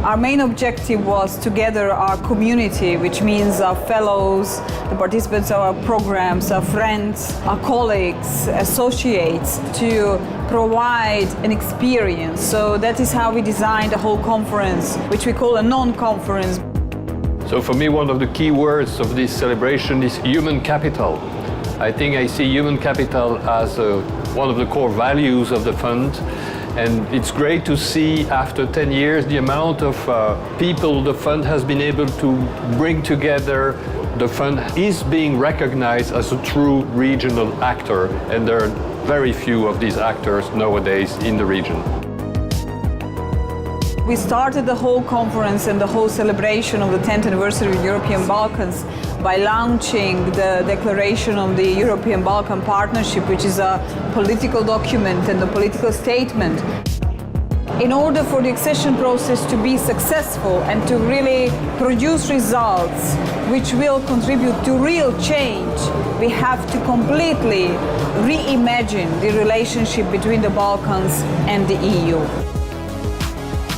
Our main objective was to gather our community, which means our fellows, the participants of our programs, our friends, our colleagues, associates, to provide an experience. So that is how we designed the whole conference, which we call a non-conference. So for me, one of the key words of this celebration is human capital. I think I see human capital as one of the core values of the fund. And it's great to see after 10 years the amount of people the fund has been able to bring together. The fund is being recognized as a true regional actor, and there are very few of these actors nowadays in the region. We started the whole conference and the whole celebration of the 10th anniversary of European Balkans by launching the declaration of the European Balkan Partnership, which is a political document and a political statement. In order for the accession process to be successful and to really produce results which will contribute to real change, we have to completely reimagine the relationship between the Balkans and the EU.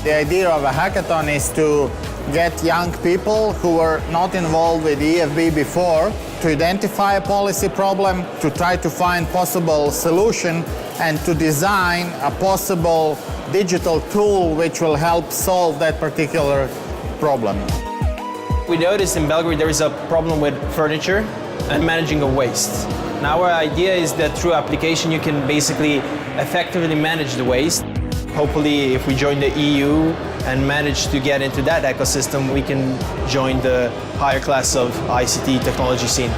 The idea of a hackathon is to get young people who were not involved with EFB before to identify a policy problem, to try to find possible solution, and to design a possible digital tool which will help solve that particular problem. We noticed in Belgrade there is a problem with furniture and managing a waste. Now our idea is that through application you can basically effectively manage the waste. Hopefully, if we join the EU and manage to get into that ecosystem, we can join the higher class of ICT technology scene.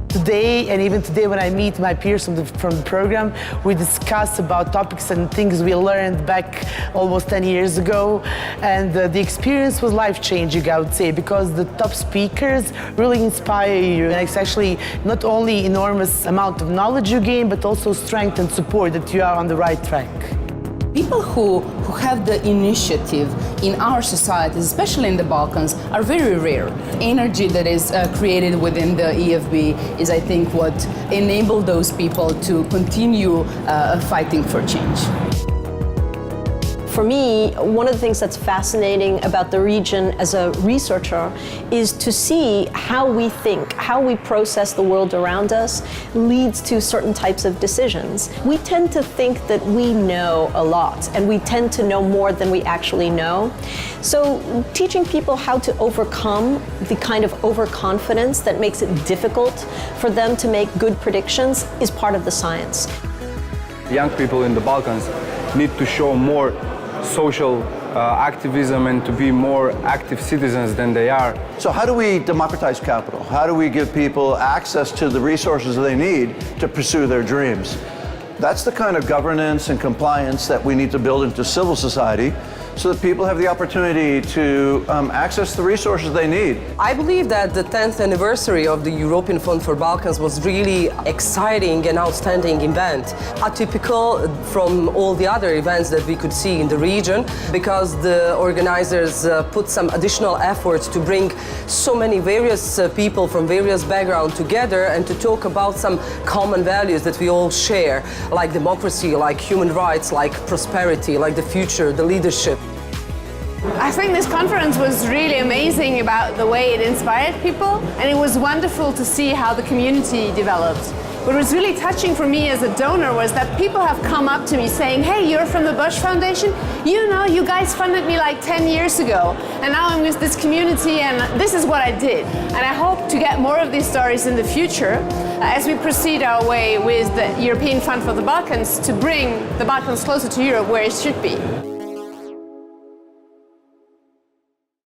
Today, and even today when I meet my peers from the program, we discuss about topics and things we learned back almost 10 years ago. And the experience was life-changing, I would say, because the top speakers really inspire you. And it's actually not only enormous amount of knowledge you gain, but also strength and support that you are on the right track. People who have the initiative in our societies, especially in the Balkans, are very rare. Energy that is created within the EFB is, I think, what enabled those people to continue fighting for change. For me, one of the things that's fascinating about the region as a researcher is to see how we think, how we process the world around us leads to certain types of decisions. We tend to think that we know a lot, and we tend to know more than we actually know. So teaching people how to overcome the kind of overconfidence that makes it difficult for them to make good predictions is part of the science. Young people in the Balkans need to show more social activism and to be more active citizens than they are. So how do we democratize capital? How do we give people access to the resources they need to pursue their dreams? That's the kind of governance and compliance that we need to build into civil society so that people have the opportunity to access the resources they need. I believe that the 10th anniversary of the European Fund for Balkans was really exciting and outstanding event, atypical from all the other events that we could see in the region, because the organizers put some additional efforts to bring so many various people from various backgrounds together and to talk about some common values that we all share, like democracy, like human rights, like prosperity, like the future, the leadership. I think this conference was really amazing about the way it inspired people, and it was wonderful to see how the community developed. What was really touching for me as a donor was that people have come up to me saying, hey, you're from the Bush Foundation? You know, you guys funded me like 10 years ago, and now I'm with this community, and this is what I did. And I hope to get more of these stories in the future as we proceed our way with the European Fund for the Balkans to bring the Balkans closer to Europe where it should be.